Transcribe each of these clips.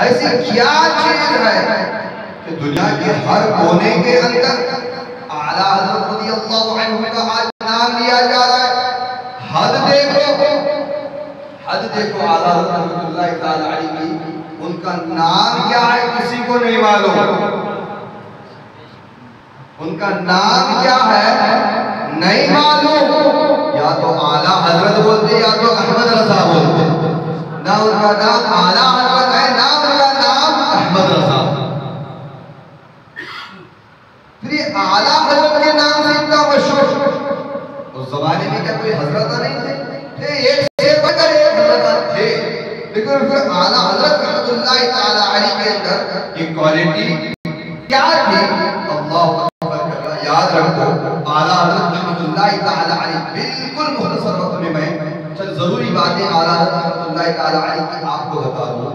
ऐसी क्या चीज है कि दुनिया के हर कोने के अंदर आला हज़रत रज़ियल्लाहु अन्हु का आज नाम लिया जा रहा है। हद देखो आला हज़रत रहमतुल्लाहि तआला अलैहि की, उनका नाम क्या है किसी को नहीं मालूम। उनका नाम क्या है नहीं मालूम। या तो आला हजरत बोलते या तो अहमद रजा बोलते। ना उनका नाम आला हजरत है ना उनका नाम अहमद रजा। फिर ये आला हजरत के नाम से इतना मशहूर। उस जमाने में क्या कोई हजरत नहीं थे? एक से बढ़कर एक हजरत थे, लेकिन फिर आला हजरत रहमतुल्लाहि तआला अलैहि के अंदर ये क्वालिटी क्या थी? अल्लाह याद रखो, आला हज़रत रहमतुल्लाहि तआला अलैहि बिल्कुल मुख्तसर वक्त में मैं चंद जरूरी बातें आला हज़रत रहमतुल्लाहि तआला अलैहि की आपको बता दूं।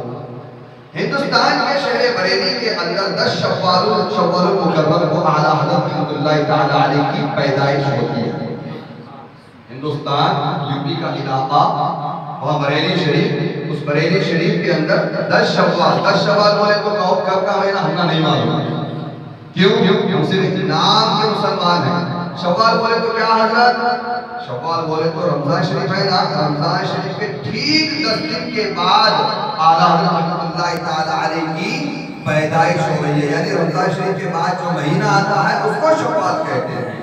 हिंदुस्तान के शहर बरेली के अंदर 10 शव्वाल मुकर्रम को आला हज़रत रहमतुल्लाहि तआला अलैहि की पैदाइश होती है। हिंदुस्तान यूपी का इलाका, वहाँ बरेली शरीफ, उस बरेली शरीफ के अंदर 10 शव्वाल बोले तो कब का महीना हमने नहीं मालूम। क्यों? सिर्फ नाम के मुसलमान हैं। शव्वाल बोले तो क्या हजरत? शव्वाल बोले तो रमजान शरीफ है ना। रमजान शरीफ के ठीक 10 दिन के बाद आला हज़रत रहमतुल्लाहि तआला अलैहि की पैदाइश हो गई है। यानी रमजान शरीफ के बाद जो महीना आता है उसको शव्वाल कहते हैं।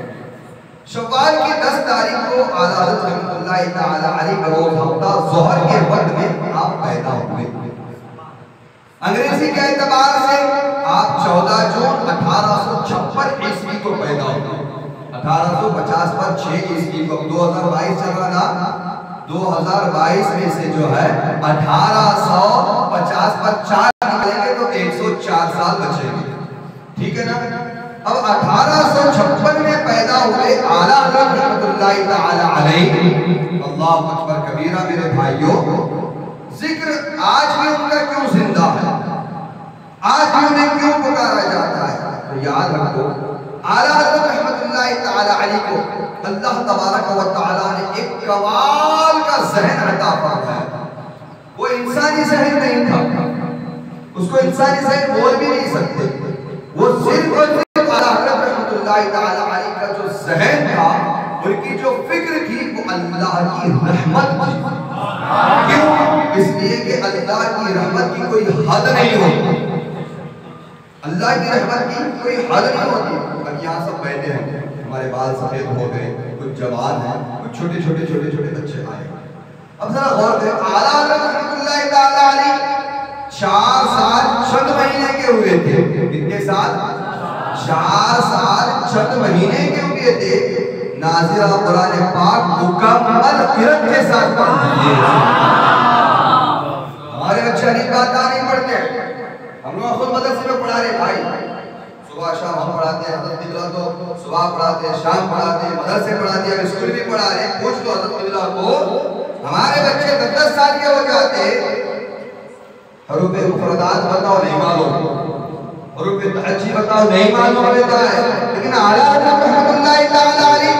शव्वाल की 10 तारीख को आला हज़रत रहमतुल्लाहि तआला अलैहि का रोज हफ्ता ज़ोहर के वक्त में आप पैदा हुए। अंग्रेजी के एतबार से आप 14 जून 1856 ईस्वी को पैदा हुए। 1850 पर 6 ईस्वी को 2022 चल रहा ना, 2022 में से जो है 1850 पर 4 निकालेंगे तो 104 साल बचेंगे। ठीक है ना। अब 1856 में पैदा हुए आला हज़रत रहमतुल्लाहि तआला अलैहि, अल्लाहु अकबर कबीरा मेरे भाइयों, जिक्र आज भी उनका क्यों जिंदा है, आज भी उन्हें क्यों पुकारा जाता है? तो याद रखो, आला हज़रत रहमतुल्लाहि तआला अलैहि को अल्लाह तबारक व तआला ने एक कमाल का ज़हन अता फरमाया था। वो इंसानी ज़हन नहीं था, उसको इंसानी ज़हन बोल भी नहीं सकते। वो सिर्फ और सिर्फ आला हज़रत रहमतुल्लाहि तआला अलैहि का जो ज़हन था, उनकी जो फिक्र थी, वो अल्लाह की रहमत थी। क्यों? इसलिए कि अल्लाह की रहमत की कोई हद नहीं होती। अल्लाह की रहमत की कोई हद नहीं होती। अब यहाँ सब बैठे हैं, हमारे बाल सफेद हो गए, कुछ जवान हैं, कुछ छोटे छोटे बच्चे आए। अब जरा गौर करें, आला हज़रत रहमतुल्लाहि तआला अलैहि 4 साल 6 महीने के हुए थे। कितने साल? 4 साल 6 महीने के हुए थे। नाज़िरा कुरान पाक मुकम्मल किरत के साथ पढ़ते हैं। हमारे बच्चे अली बात नहीं पढ़ते, हम लोग खुद मदरसे में पढ़ा रहे भाई, सुबह शाम हम पढ़ाते हैं। हज़रत किबला तो सुबह पढ़ाते हैं, शाम पढ़ाते हैं, मदरसे पढ़ाते हैं, स्कूल भी पढ़ा रहे हैं। पूछ लो हज़रत किबला को, हमारे बच्चे 10-10 साल के हो जाते, हरूफ मुफरदात बताओ नहीं मालूम, हरूफ तहज्जी बताओ नहीं मालूम रहता है। लेकिन आला हज़रत रहमतुल्लाहि तआला अलैहि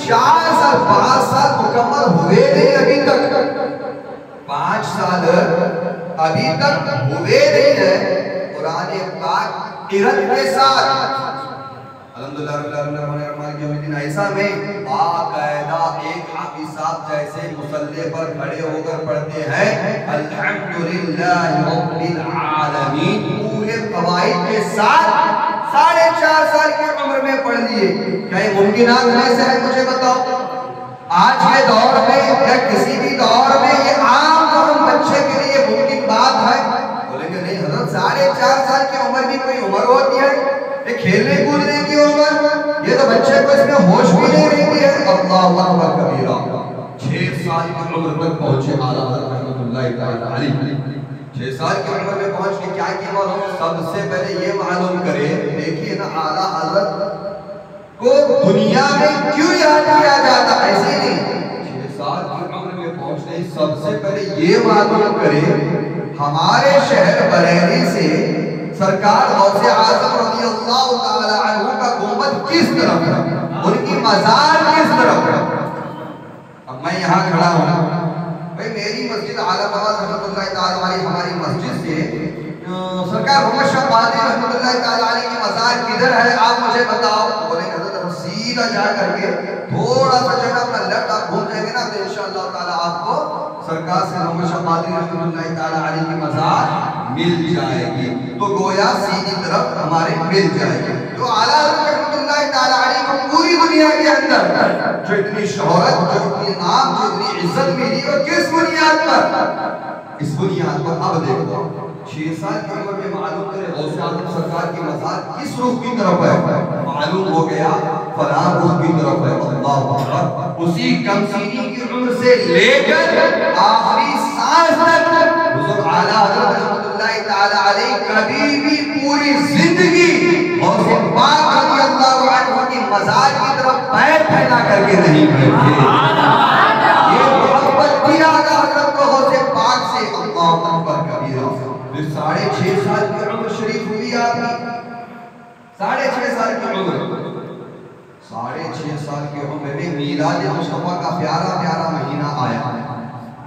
4 साल 5 साल मुकम्मल हुए नहीं अभी तक, 5 साल अभी तक हुए नहीं है। कुरान पाक किरत के साथ अल्हम्दुलिल्लाह रब्बिल आलमीन मालिक यौमिद्दीन ऐसा में बाकायदा एक हाफिज साहब जैसे मुसल्ले पर खड़े होकर पढ़ते हैं अल्हम्दुलिल्लाह रब्बिल आलमीन, पूरे कवाइद के साथ 4.5 साल की उम्र में पढ़ लिए। क्या ये मुमकिनात में से है? मुझे बताओ, आज के दौर में या किसी भी दौर में ये आम बच्चे के लिए मुमकिन बात है? बोलेंगे नहीं हज़रत, 4.5 साल की उम्र भी कोई उम्र होती है? ये खेलने कूदने की उम्र, ये तो बच्चे को इसमें होश भी नहीं रहती है। अल्लाहु अकबर कबीरा। 6 साल की उम्र तक पहुंचे आला हज़रत रहमतुल्लाहि तआला अलैहि। 6 साल की उम्र में पहुंच के क्या किया मालूम? सबसे पहले ये मालूम करें, देखिए ना, आला हज़रत को दुनिया में क्यों याद किया जाता? ऐसे नहीं, 6 साल की उम्र में पहुंचने सबसे पहले ये मालूम करें, हमारे शहर बरेली से सरकार गौसे आज़म रज़ियल्लाहु तआला अन्हु का गुंबद किस तरफ है, उनकी मज़ार किस तरफ है। अब मैं यहाँ खड़ा हूँ भाई, मेरी मस्जिद आला रहमतुल्लाहि तआला अलैहि, हमारी मस्जिद से सरकार मोहम्मद शाह कादरी रहमतुल्लाह ताला अलैहि की मज़ार किधर है आप मुझे बताओ। बोलेंगे हज़रत सीधा जा करके थोड़ा सा जो है अपना लेफ्ट आप घूम जाएंगे ना तो इंशाअल्लाह ताला आपको सरकार से मोहम्मद शाह कादरी रहमतुल्लाह ताला अलैहि की मज़ार मिल जाएगी। तो गोया सीधी तरफ हमारे मिल जाएगी। तो आला हज़रत रहमतुल्लाह ताला अलैहि को पूरी दुनिया के अंदर जो इतनी शोहरत, जो इतनी नाम, जो इतनी इज्जत मिली वो किस बुनियाद पर? इस बुनियाद पर अब देखो 6 साल की उम्र में मालूम करे गौसे आज़म सरकार की मज़ार किस रुख की तरफ है, मालूम हो गया फलां रुख की तरफ है। अल्लाहु अकबर। उसी कमसीनी की उम्र से लेकर आखिरी सांस तक हुज़ूर आला हज़रत रहमतुल्लाह ताला अलैहि कभी भी पूरी जिंदगी गौसे पाक रज़ियल्लाहु अन्हु की मज़ार की तरफ पैर फैला करके नहीं बैठे। ये मोहब्बत थी आला हज़रत को गौसे पाक से। अल्लाहु अकबर कबीरा। 6.5 साल की उम्र शरीफ हुई आपकी, 6.5 साल की उम्र, 6.5 साल की उम्र में मीलाद मुस्तफा का प्यारा प्यारा महीना आया।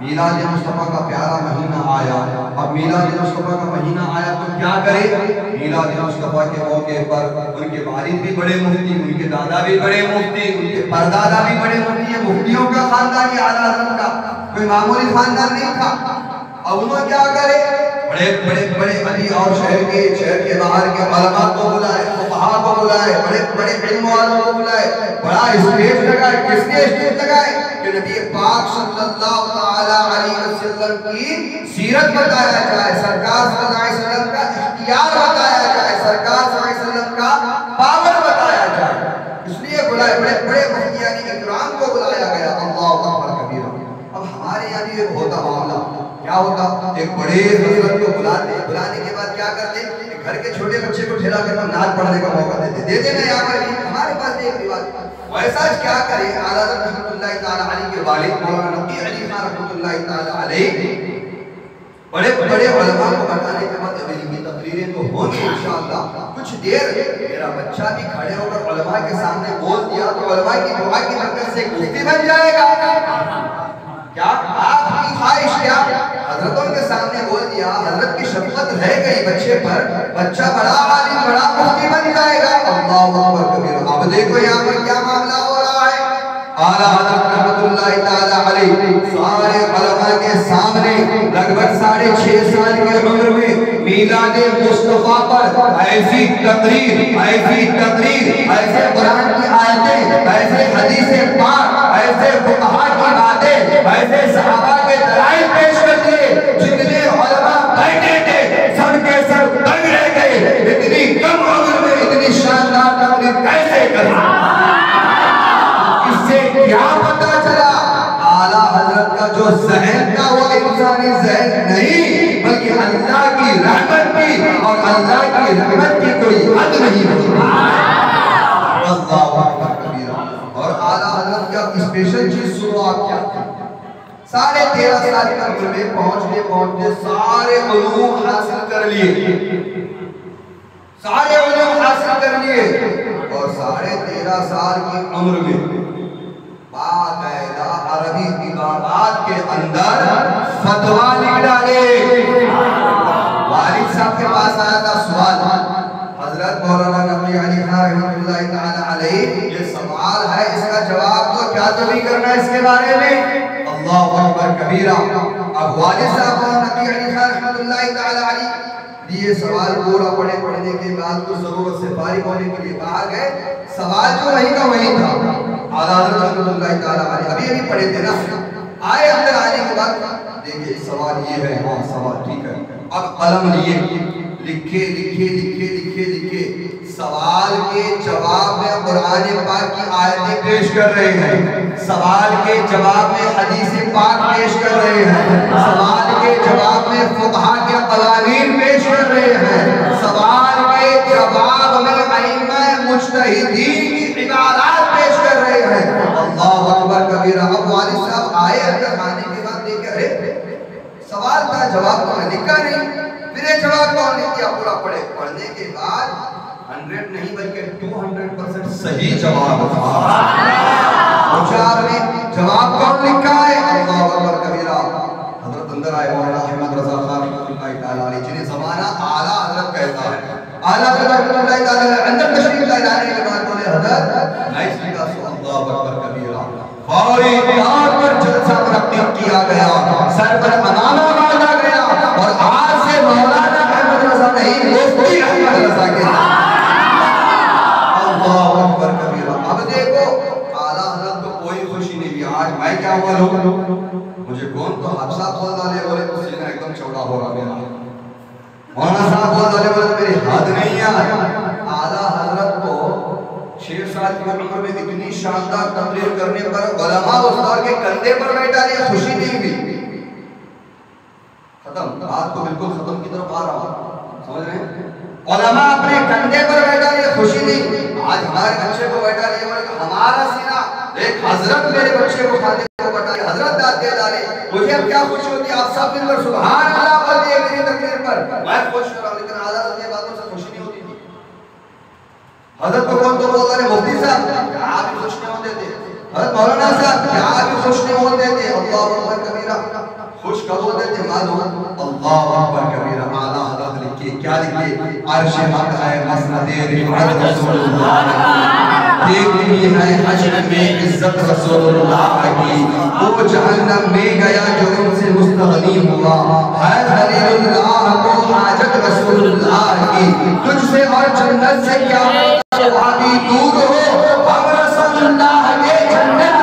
मीलाद मुस्तफा का प्यारा महीना आया। अब मीलाद मुस्तफा का महीना आया तो क्या करे? मीलाद मुस्तफा के मौके पर उनके वालिद भी बड़े मुफ्ती, उनके दादा भी बड़े मुफ्ती, उनके परदादा भी बड़े मुफ्ती। मुफ्तियों का खानदान ये आला हज़रत का कोई मामूली खानदान नहीं था। अब उन्होंने क्या करे? बड़े बड़े बड़े अली और शहर के बाहर के उलमा को बुलाए, फुक़हा को बुलाए, बड़े बड़े इल्म वालों को बुलाए, बड़ा स्टेज लगाए। किसने स्टेज लगाए? कि नबी पाक सल्लल्लाहु ताला अलैहि वसल्लम की सीरत बताया जाए, सरकार सल्लल्लाहु अलैहि वसल्लम का इख्तियार बताया जाए, सरकार सल्लल्लाहु अलैहि वसल्लम का पावर बताया जाए। इसलिए बुलाए, बड़े बड़े मुफ्तियानी इकराम को बुलाया गया। अल्लाहु अकबर कबीरा। अब हमारे यहाँ भी एक होता मामला, क्या होता? एक बड़े हज़रत को बुलाने के बाद क्या करते? घर के छोटे बच्चे को ठेला कर नाच पढ़ने का मौका देते ना। यहाँ पर भी हमारे पास एक रिवाज वैसा क्या करे? आला हज़रत रहमतुल्लाह ताला अलैहि के वालिद मौलाना नकी अली खान रहमतुल्लाह ताला अलैहि बड़े बड़े उलमा को बताने के बाद मेरी तकरीरें तो होंगी इंशाअल्लाह। कुछ देर मेरा बच्चा भी खड़े होकर उलमा के सामने बोल दिया तो उलमा की दुआ की बरकत से मुफ्ती बन जाएगा। क्या आपकी ख्वाहिश? क्या हजरतों के सामने बोल दिया, हजरत की शफकत रह गई बच्चे पर, बच्चा बड़ा आलिम, बड़ा मुफ्ती बन जाएगा। अल्लाहु अकबर कबीरा। अब देखो यहाँ पर क्या मामला हो रहा है। आला हज़रत रहमतुल्लाह ताला अलैहि सारे उलमा के सामने लगभग 6.5 साल की उम्र में मीलाद मुस्तफा पर ऐसी तकरीर, ऐसे कुरान की आयतें, ऐसे हदीस पाक, ऐसे फुक़हा की बातें, ऐसे सहाबा के दलाइल पेश कर दिए। जितने उलमा बैठे थे सबके सब दंग रह गए। इतनी कम उम्र में इतनी शानदार तकरीर कैसे करी? इससे क्या पता चला? आला हज़रत का जो ज़हन था वो इंसानी ज़हन नहीं, बल्कि अल्लाह की रहमत की, और अल्लाह की रहमत की कोई हद नहीं होती। अल्लाहु अकबर कबीरा। और आला हज़रत का स्पेशल चीज सुनो आप क्या? 13.5 साल की उम्र में पहुंचते सारे उलूम हासिल कर लिए, सारे उलूम हासिल कर लिए। और 13.5 साल की उम्र में बाकायदा अरबी इबारत के अंदर फतवा लिख डाले। वालिद साहब के पास आया था सवाल, हजरत मौलाना नकी अली खान रहमतुल्लाह ताला अलैहि ये सवाल है, इसका जवाब तो क्या तो नहीं करना इसके बारे में। अल्लाहु अकबर कबीरा। अब वालिद साहब नकी अली खान रहमतुल्लाह ताला अलैहि ये सवाल पूरा पढ़ने के बाद तो जरूरत से फारिग होने के लिए बाहर गए। सवाल जो वही का वही था। आला हज़रत रहमतुल्लाह ताला अलैहि अभी पढ़े थे ना, आए अंदर आने के बाद देखिए सवाल ये है। हाँ सवाल ठीक है। अब कलम लिए लिखे सवाल के जवाब में कुरान पाक की आयतें पेश कर रहे हैं, सवाल के जवाब में हदीस पाक पेश कर रहे हैं, सवाल के जवाब में फुक़हा के क़वानीन पेश कर रहे हैं, सवाल के जवाब में अइम्मा मुज्तहिदीन की इबारत पेश कर रहे हैं। अल्लाहु अकबर कबीरा। अब वालिद साहब आए अंदर आने के बाद देखे अरे सवाल का जवाब तो मैं लिखा नहीं, फिर ये जवाब कौन लिख दिया? पूरा पढ़ने के बाद 100 नहीं बल्कि 200% सही जवाब था। जवाब कौन लिखा है? अल्लाहु अकबर कबीरा। हजरत अंदर आए मौलाना अहमद रज़ा खान रहमतुल्लाह ताला अलैहि, जिन्हें ज़माना आला हज़रत कहता है। आला हज़रत रहमतुल्लाहि ताला अलैहि अंदर तशरीफ लाने के बाद बोले हज़रत नाइस लिखा अल्लाहु अकबर कबीरा, फौरी तौर पर जलसा मुनक्किद किया गया, सर पर अमामा बांधा गया और आज से मौलाना अहमद रज़ा नहीं मुफ्ती अहमद रज़ा के अल्लाहु अकबर कबीरा। अब देखो आला हज़रत को कोई खुशी नहीं हुई, आज मैं क्या बोलूं, मुझे कौन तो हादसा बोल डाले, बोले तो सीना एकदम चौड़ा हो रहा मेरा, मौलाना साहब बोल डाले बोले मेरी हद नहीं है। आला हज़रत को 6 साल की उम्र में इतनी शानदार तकरीर करने पर उलमा उस्ताद के कंधे पर बैठा रहे, खुशी नहीं हुई। खत्म, बात को बिल्कुल खत्म की तरफ आ रहा हूं, समझ रहे हैं? उलमा अपने कंधे पर बैठा रहे, खुशी नहीं। आज हमारे बच्चे को बैठा रहे, बोले हमारा सीना एक हजरत मेरे बच्चे को खाते को बैठा रहे, हजरत दाते डाले, मुझे अब क्या खुशी होती है, आप सब मिलकर सुभान अल्लाह बोल दिए मेरी तकरीर पर, मैं खुश हो रहा हूं, लेकिन आला हज़रत की बातों से खुशी नहीं होती थी। हज़रत को कौन तो बोल रहे मुफ्ती साहब क्या भी खुश नहीं होते थे, हज़रत मौलाना साहब क्या भी खुश नहीं होते थे, अल्लाहु अकबर कबीरा खुश कब होते थे मालूम, अल्लाहु अकबर कबीरा। आला हज़रत लिखे क्या लिखे, अर्श हक है मसनदे रिफ़अत रसूलुल्लाह की, देखनी है हश्र में इज्जत रसूलुल्लाह की, वो जहन्नम में गया जो उनसे मुस्तगनी हुआ, है खलीलुल्लाह को हाजत रसूलुल्लाह की, तुझसे और जन्नत से क्या सहाबी दूर हो, हम रसूलुल्लाह के जन्नत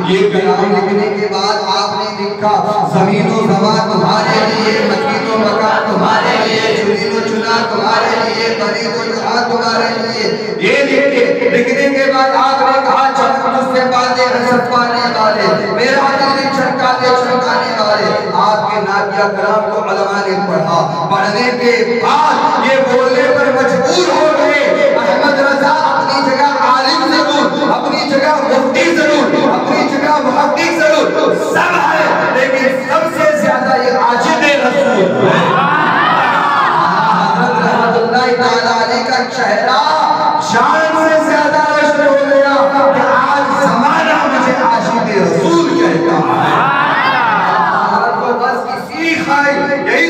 ये कलाम लिखने के बाद आपने लिखा ज़मीनो ज़मान तुम्हारे लिए, मकीनो मकान तुम्हारे लिए, चुनीनो चुना तुम्हारे लिए, बरीदो जुहा तुम्हारे लिए, ये लिखने के बाद आपने कहा चमक तुझसे बातें हसद पाने वाले, मेरा दिल चमकाने चमकाने वाले। आपके नाकिया कलाम को उलमा ने पढ़ा, पढ़ने के बाद ये बोलने पर मजबूर हो गए, अहमद रज़ा अपनी जगह आलिम जरूर, अपनी जगह मुफ्ती जरूर, अपनी जगह मुहद्दिस जरूर, सब है, लेकिन सबसे ज्यादा ये आशिक़े रसूल है। हज़रत रहमतुल्लाहि ताला अलैहि का चेहरा शान से ज्यादा रोशन हो गया कि आज ज़माना मुझे आशिक़े रसूल कहता है। हज़रत को बस इसी यही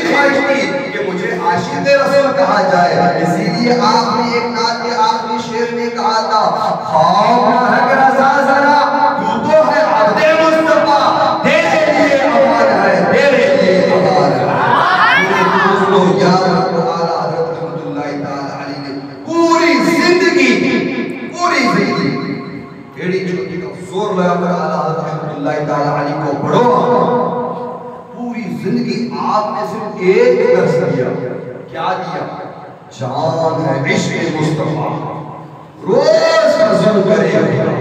ख्वाहिश थी कि मुझे आशिक़े रसूल कहा जाए, इसीलिए आपने एक नात के आखिरी शेर में कहा था, खौफ न रख रज़ा ज़रा, तू तो है अब्दे मुस्तफा, तेरे लिए अमान है, तेरे लिए अमान है। मेरे दोस्तों याद रखो, आला हज़रत रहमतुल्लाहि ताला अलैहि ने पूरी जिंदगी एड़ी चोटी का जोर लगाकर आला हज़रत रहमतुल्लाहि ताला अलैहि को पढ़ो। पूरी जिंदगी आपने सिर्फ एक दर्स दिया, क्या दिया, जान है इश्क़ मुस्तफा, रोज नज़र करेगा।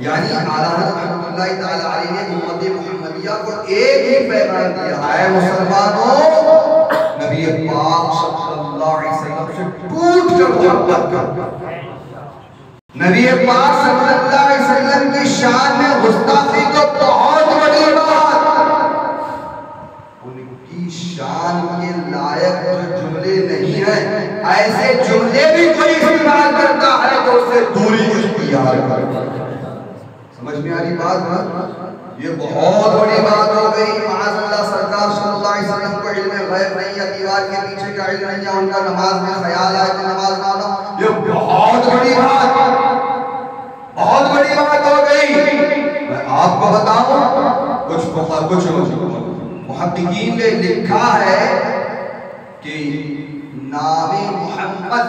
यानी आला हज़रत रहमतुल्लाहि ताला अलैहि ने उम्मत मुहम्मदिया को एक ही पैगाम दिया, ऐ मुसलमानों, नबी पाक सल्लल्लाहु अलैहि वसल्लम से टूट कर मोहब्बत करो। नबी पाक सल्लल्लाहु अलैहि वसल्लम की शान में गुस्ताखी तो बहुत बड़ी बात, उनकी शान के लायक जो जुमले नहीं है, ऐसे जुमले भी कोई इस्तेमाल करता है तो उससे दूरी इख्तियार करता है। समझ में आ रही बात ना? ये बहुत बड़ी बात हो गई। माअज़ल्लाह सरकार सल्लल्लाहु अलैहि वसल्लम को इल्म गैब नहीं है, दीवार के पीछे का इल्म नहीं है, उनका नमाज में ख्याल आए कि नमाज ना हो, ये बहुत बड़ी बात हो गई। मैं आपको बताऊं, कुछ मुहद्दिकीन ने लिखा है कि नामे मोहम्मद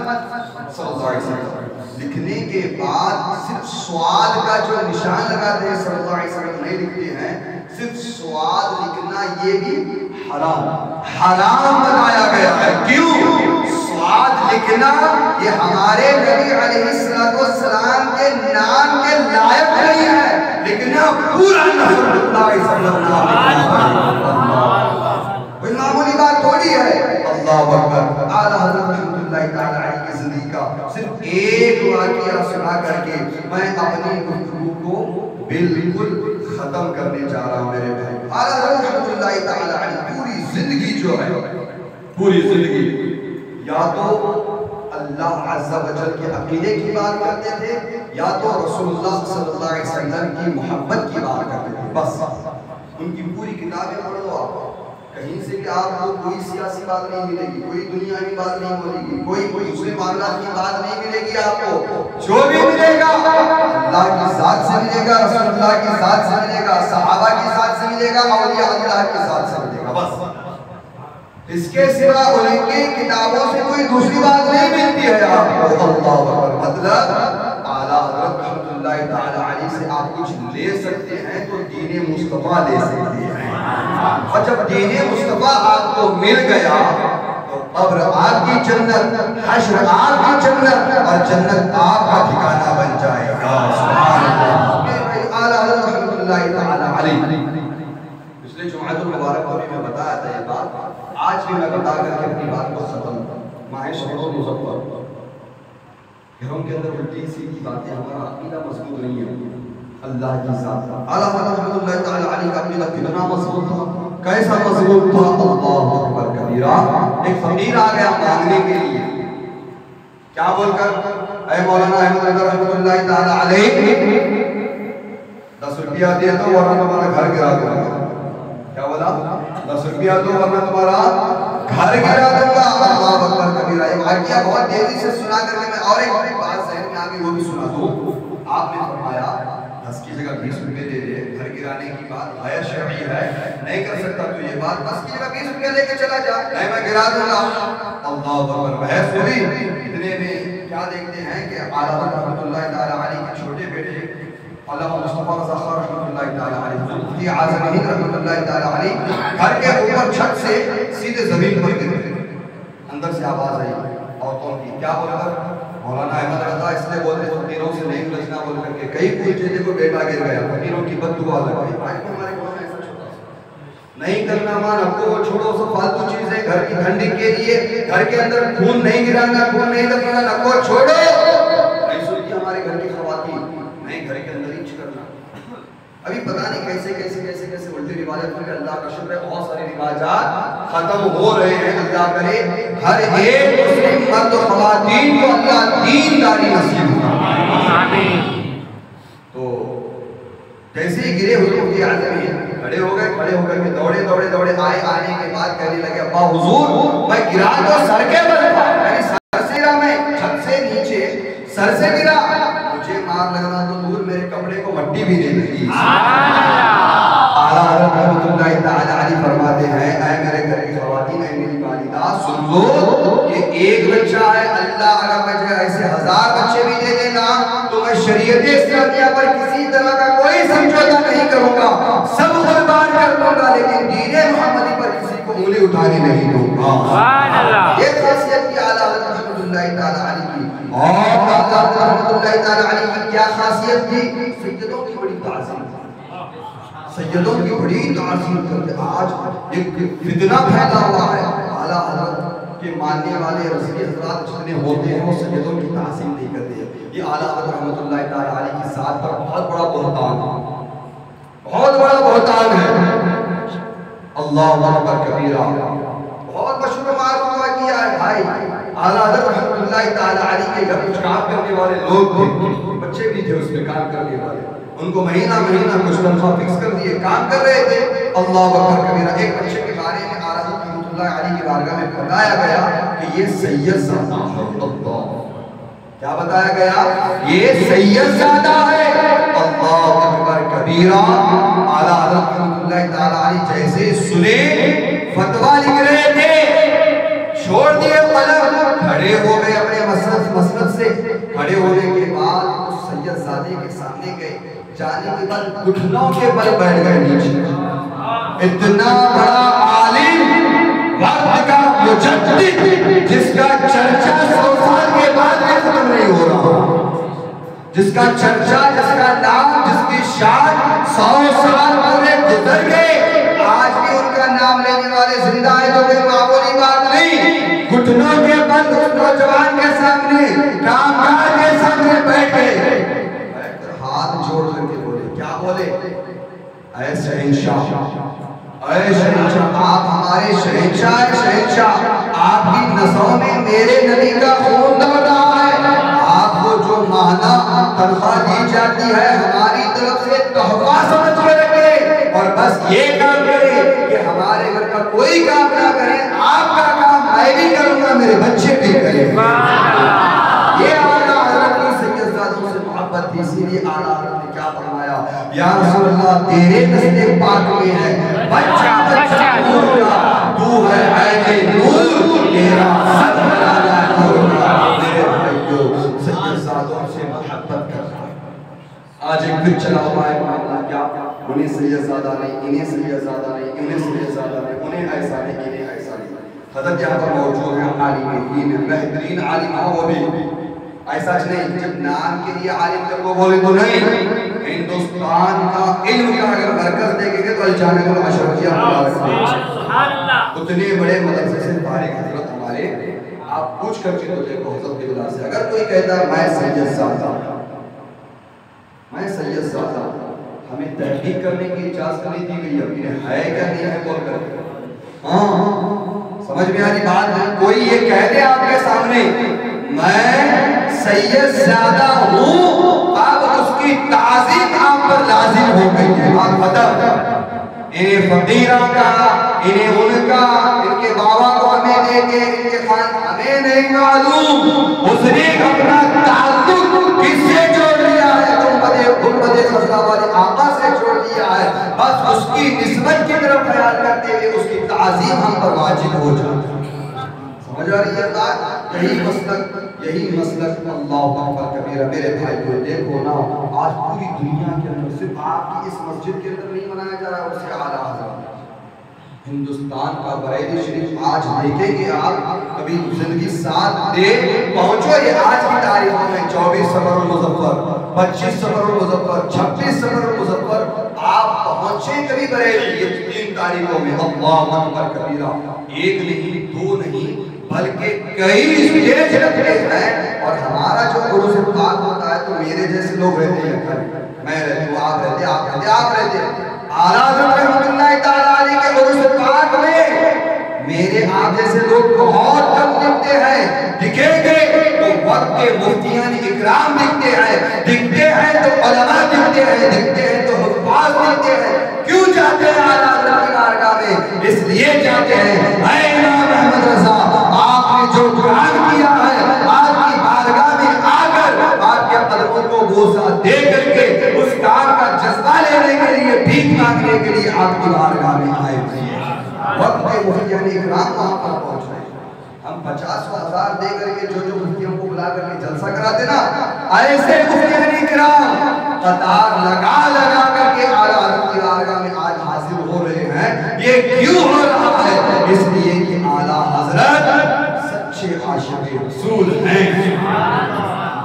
सल्लल्लाहु अलैहि वसल्लम लिखने के बाद सिर्फ स्वाद का जो निशान लगाते हैं सल्लल्लाहु अलैहि वसल्लम नहीं लिखते हैं, सिर्फ स्वाद लिखना ये भी हराम बनाया गया है। क्यों? स्वाद लिखना ये हमारे नबी अलैहिस्सलाम के नाम के लायक नहीं है, लिखना पूरा कोई मामूली बात थोड़ी है। अल्लाह अकबर। आला हज़रत रहमतुल्लाहि ताला अलैहि की ज़िंदगी का सिर्फ एक वाक़या सुना करके मैं अपनी गुफ्तगू को बिल्कुल खत्म करने जा रहा हूँ मेरे भाई। आला हज़रत रहमतुल्लाहि ताला अलैहि पूरी जिंदगी जो है, पूरी जिंदगी या तो अल्लाह अज़्ज़ा वजल के अक़ीदे की बात करते थे या तो रसूलुल्लाह सल्लल्लाहु अलैहि वसल्लम की मोहब्बत की बात करते थे। बस उनकी पूरी किताबें पढ़ लो आप, कहीं से भी आपको कोई सियासी बात नहीं मिलेगी, कोई दुनियावी बात नहीं मिलेगी, कोई दूसरे मामलात की बात नहीं मिलेगी आपको। जो भी मिलेगा अल्लाह की ज़ात से मिलेगा, रसूलुल्लाह की ज़ात से मिलेगा, सहाबा की ज़ात से मिलेगा, औलिया अल्लाह की ज़ात से मिलेगा। बस इसके सिवा उनकी किताबों से कोई दूसरी बात नहीं मिलती है आपको। अल्लाह अकबर। मतलब आला हज़रत रहमतुल्लाहि तआला अलैहि से आप कुछ ले सकते हैं तो दीन मुस्तफ़ा ले सकते हैं, और जब दीन मुस्तफ़ा आपको मिल गया तो कब्र आपकी जन्नत, हश्र आपकी जन्नत, और जन्नत आपका ठिकाना बन जाएगा। सुभान अल्लाह। आला हज़रत रहमतुल्लाहि तआला अलैहि पिछले जुमातुल मुबारक को भी मैं बताया था ये बात, आज भी मैं बता करके अपनी बात को खत्म। माह शहर मुज़फ़्फ़र घरों के अंदर उल्टी सीधी बातें, हमारा अकीदा मजबूत नहीं है। अल्लाह की ज़ात आला हज़रत रहमतुल्लाहि तआला अलैहि का अकीदा कितना मजबूत था, कैसा मजबूत था। अल्लाहु अकबर कबीरा। एक फकीर आ गया मांगने के लिए, क्या बोलकर, ऐ मौलाना अहमद रज़ा रहमतुल्लाहि तआला अलैहि 10 रुपया दे दो वरना तुम्हारा घर गिरा दूंगा। क्या बोला? 10 रुपया दो वरना तुम्हारा घर गिरा दूंगा। अल्लाहु अकबर कबीरा। एक वाकया बहुत तेजी से सुना करके मैं और एक बात ज़हन में आ गई वो भी सुना दूं। आपने फरमाया 10 की जगह 20 रुपए दे दे, घर गिराने की बात गैर शरई है, नहीं कर सकता तू ये बात, 10 की जगह 20 रुपए लेके चला जा, नहीं मैं गिरा दूंगा। अल्लाहु अकबर। बहस हुई। इतने में क्या देखते हैं कि आला हज़रत रहमतुल्लाहि तआला अलैहि के छोटे बेटे अल्लामा मुस्तफ़ा रज़ा खान रहमतुल्लाहि तआला अलैहि, मुफ्ती आज़म हिंद रहमतुल्लाहि तआला अलैहि घर के ऊपर छत से सीधे जमीन पर गिर गए। अंदर से आवाज आई औरतों की, क्या बोलकर, मौलाना अहमद रज़ा इसलिए बोलते फकीरों से नहीं उलझना बोल करके, कई पूछे देखो बेटा गिर गया, फकीरों की बद्दुआ लग गई। हमारे गाँव में ऐसा छोटा सा नहीं करना, मान आपको वो छोड़ो, सब फालतू चीजें घर की ठंडी के लिए, घर के अंदर खून नहीं गिराना, खून नहीं दफनाना, नको छोड़ो। नहीं सुनती हमारे घर की ख़वातीन, नहीं घर के अंदर ही करना। अभी पता नहीं कैसे कैसे कैसे कैसे उल्टे रिवाजात, अल्लाह का शुक्र है बहुत सारे रिवाजात खत्म हो रहे हैं। अल्लाह करे हर एक मुस्लिम मर्द और ख़वातीन को अल्लाह दीनदारी नसीब आमीन। तो जैसे ही गिरे हुए मुफ्ती आज़म खड़े हो गए, खड़े होकर के दौड़े दौड़े दौड़े आए, आने के बाद कहने लगे अब्बा हुजूर मैं गिरा तो सर के बल था, यानी सर से गिरा, मैं छत से नीचे सर से गिरा, मुझे मार लगना तो दूर मेरे कपड़े को मट्टी भी नहीं लगी। आला हज़रत रहमतुल्लाहि तआला अलैहि फरमाते हैं, ऐ मेरे घर की ख़वातीन, ऐ मेरी वालिदा सुन लो, ये एक बच्चा है, अल्लाह अगर मुझे ऐसे 1000 बच्चे भी दे देना तो मैं शरीयत इस्लामिया पर किसी तरह का कोई समझौता नहीं करूंगा, सब कुर्बान कर दूंगा, लेकिन दीन मुहम्मदी पर किसी को उंगली उठाने नहीं दूंगा। सुभान अल्लाह। ये खासियत की आला हज़रत रहमतुल्लाहि तआला अलैहि की। और आला हज़रत रहमतुल्लाहि तआला अलैहि की क्या खासियत थी? सैयदों की बड़ी ताज़ीम, सैयदों की बड़ी ताज़ीम करते। आज एक फितना फैला हुआ है, आला हज़रत के मानने वाले रज़वी हज़रात जितने होते हैं वो सैयदों की ताज़ीम नहीं करते हैं। ये आला हज़रत रहमतुल्लाहि तआला अलैहि की ज़ात पर बहुत बड़ा बहतान है, बहुत बड़ा बहतान है। अल्लाहु अकबर कबीरा। बहुत मशहूर मालूम हुआ किया है भाई, आला हज़रत रहमतुल्लाहि तआला अलैहि के घर कुछ काम करने वाले लोग थे, बच्चे भी थे उसमें काम करने वाले, उनको महीना महीना कुछ तनख्वाह फिक्स कर दिए, काम कर रहे थे। अल्लाहु अकबर कबीरा। एक बच्चे के बारे में आला हज़रत रहमतुल्लाहि अलैहि की बारगाह में बताया गया कि ये सैयद ज़ादा है। अल्लाह, क्या बताया गया? ये सैयद ज़ादा है। अल्लाहु अकबर कबीरा। आला हज़रत रहमतुल्लाहि तआला अलैहि जैसे सुने फतवा लिख रहे थे, छोड़ दिए कलम, खड़े हो गए अपने मसनद से, खड़े होने के बाद उस सैयद ज़ादे के सामने गए, जाने के बाद घुटनों के बल बैठ गए नीचे। इतना बड़ा आलिम, वक्त का मुजद्दिद, जिसका चर्चा 100 साल के बाद भी खत्म नहीं हो रहा, जिसका चर्चा, जिसका नाम, जिसकी शान 100 साल पूरे गुजर गए, आज भी उनका नाम लेने वाले जिंदा है तो कोई मामूली बात नहीं। घुटनों के बल उस नौजवान के सामने, कामगार के सामने बैठ गए, हाथ जोड़ करके बोले, क्या बोले? ऐ शहंशाह, ऐ शहंशाह, आप हमारे शहंशाह हैं, शहंशाह, आपकी नसों में मेरे नबी का खून दौड़ रहा है, आपको जो माहना तनख्वाह दी जाती है हमारी तरफ से तोहफा समझ के रखे, और बस बस ये काम करें कि हमारे घर का कोई काम ना करे, आपका काम मैं भी करूंगा, मेरे बच्चे भी करेंगे। ये आला हज़रत की सैयदजादों से मोहब्बत थी, इसीलिए आला हज़रत ने क्या फरमाया, या रसूल अल्लाह तेरे नस्ल पाक में है बच्चा बच्चा नूर का, तू है ऐने नूर, तेरा सब बलाना नूर का। मेरे भाइयों सैयदजादों से मोहब्बत करना। आज एक फिर चला हुआ है मामला, क्या उन्हें सैयदजादा नहीं, इन्हें सैयदजादा नहीं, इन्हें सैयदजादा नहीं, उन्हें ऐसा नहीं, इन्हें ऐसा नहीं। हज़रत यहाँ पर मौजूद है आलिम दीन, बेहतरीन आलिम है, वो भी ऐसा नहीं जब नाम के लिए आलिम जब वो बोले तो नहीं। हिंदुस्तान का इल्म का अगर मरकज देखेंगे तो अल-जामिअल अशरफिया उतने बड़े मदरसे से फारिग हज़रत हमारे, आप पूछ करके तो देखो हज़रत बिल्ला से, अगर कोई कहता है मैं सैयदजादा, मैं सैयदजादा, हमें तहकीक करने की इजाजत नहीं दी गई, अब इन्हें है क्या नहीं है बोल कर। हाँ समझ में आ रही बात है। कोई ये कह दे आपके सामने मैं सैयदजादा हूँ, अब उसकी ताज़ीम आप पर लाजिम हो गई है। आप बता इन्हें फकीरों का, इन्हें उनका, इनके बाबा को हमें देके, इनके खान हमें नहीं मालूम, उसने अपना ताल्लुक किससे जोड़ लिया है, गुंबदे खज़रा वाले आका से जोड़ लिया है। बस उसकी निस्बत की तरफ ख्याल करते हुए उसकी ताज़ीम हम पर वाजिब हो जाती है। समझ आ रही है बात? यही मसलक अल्लाहु अकबर कबीरा। मेरे भाइयों देखो ना, आज पूरी दुनिया के अंदर सिर्फ आपकी इस मस्जिद के अंदर नहीं मनाया जा रहा है, उससे आला हज़रत हिंदुस्तान का बरेली शरीफ आज देखेंगे आप, कभी जिंदगी साथ दे पहुंचो। ये आज की तारीखों में 24 सफरुल मुज़फ्फर, 25 सफरुल मुज़फ्फर, 26 सफरुल मुज़फ्फर, आप पहुंचे कभी बरेली, ये 3 तारीखों में अल्लाहु अकबर कबीरा। एक नहीं, दो नहीं, बल्कि कई स्टेज रखते हैं। और हमारा जो उर्स पाक होता है तो मेरे जैसे लोग रहते हैं, मैं रहती हूँ, आप रहते, आप रहते, आप रहते। आला हज़रत रहमतुल्लाह तआला अलैह के उर्स पाक में मेरे आप जैसे लोग बहुत कम दिखते हैं। दिखेंगे तो वक्त के मुफ्तियान इकराम दिखते हैं तो उलमा दिखते हैं, दिखते हैं तो हुफ़ाज़ दिखते हैं। क्यों जाते हैं आला हज़रत की बारगाह में? इसलिए जाते हैं, ऐ इमाम अहमद रज़ा, आपने जो काम किया है आपकी बारगाह में आकर आपके कदमों को बोसा दे करके उस काम का जज्बा लेने के लिए, भीख मांगने के लिए आपकी बारगाह में आए थे। वक्त के मुफ्तियान इकराम वहां पर पहुंचे। हम 50,000 दे करके जो मुफ्तियों को बुला करके जलसा कराते ना, ऐसे मुफ्तियान इकराम कतार लगा लगा करके आला हज़रत की बारगाह में आज हाजिर हो रहे हैं। ये क्यों हो रहा है? इसलिए कि आला हज़रत सच्चे आशिक़ रसूल हैं।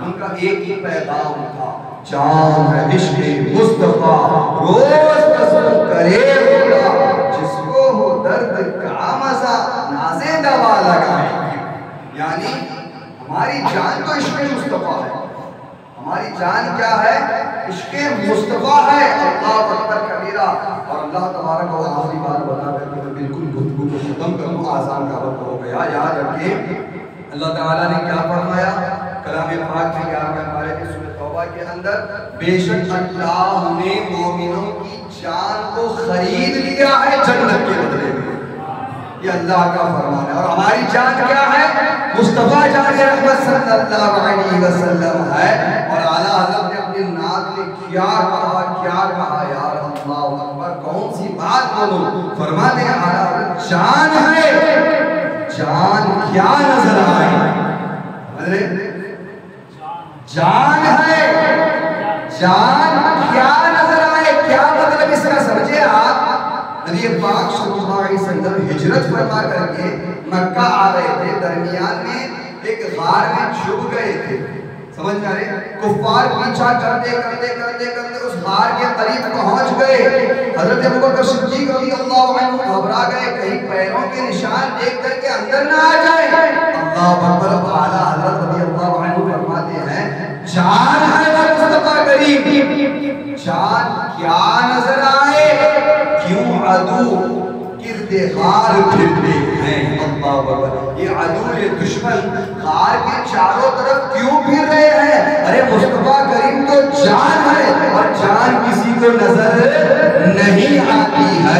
उनका एक ही पैगाम था, जान है इश्क़ मुस्तफ़ा, रोज़ कसम करे खुदा, जिसको हो दर्द का मज़ा नाज़े दवा लगाए। यानी हमारी जान तो इश्क़ मुस्तफ़ा है, हमारी जान क्या है? इश्क़ मुस्तफ़ा है। अल्लाहु अकबर कबीरा। और अल्लाह तबारक व तआला आखिरी बात बता करके मैं बिल्कुल गुफ्तगू को ख़त्म करूँ, आज़ान का वक्त हो गया। याद रखिए अल्लाह ताला ने क्या फरमाया कलाम पाक में 11वें पारे की सूरह तौबा के अंदर, बेशक अल्लाह ने मोमिनों की जान को खरीद लिया है जन्नत के बदले में। ये अल्लाह का फरमान है। और हमारी जान क्या है? मुस्तफ़ा जान रहमत सल्लल्लाहु अलैहि वसल्लम है। और आला हज़रत ने अपनी नात में क्या कहा यार अल्लाहु अकबर, कौन सी बात बोलूं? फरमाते हैं आला हज़रत जान है, जान क्या नजर आए? अरे जान है, जान क्या नजर आए? क्या मतलब इसका समझे आप? नबी पाक सल्लल्लाहु अलैहि वसल्लम हिजरत फरमा करके मक्का आ रहे थे, दरमियान में एक गार में छुप गए थे। समझ में आ रहे? कुफ्फार पीछा करते करते करते करते उस गार के करीब पहुंच गए। हजरत अबू बकर सिद्दीक रज़ियल्लाहु अन्हु घबरा गए, कहीं पैरों के निशान देख करके अंदर ना आ जाए। अल्लाहु अकबर। आला हजरत रज़ियल्लाहु अन्हु फरमाते हैं, जान है ना मुस्तफा करीम, जान क्या नजर आए? क्यों अदू किरदे गार फिरते हैं? अल्लाहु अकबर। ये अदू, ये दुश्मन गार के चारों तरफ क्यों फिर रहे हैं? अरे मुस्तफा करीम तो जान है और जान किसी को नजर नहीं आती है।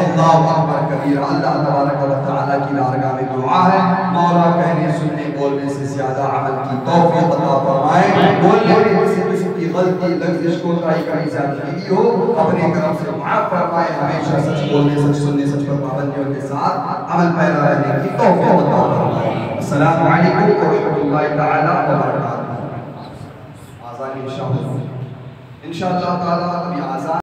अल्लाहु अकबर कबीरा। अल्लाह तबारक व तआला की बारगाह में दुआ है, मौला कहने सुनने बोलने से ज्यादा अमल की तौफीक अता फरमाए। बोलने में किसी किस्म की गलती लफ्ज़ कोताही कहीं ज़्यादती हो अपने करम से माफ फरमाए। हमेशा सच बोलने सच सुनने सच पर पाबंदियों के साथ अमल पैरा रहने की तौफीक अता फरमाए। अस्सलामु अलैकुम व रहमतुल्लाहि तआला व बरकातहू। आज़ान इंशाअल्लाह ताला अभी आज़ान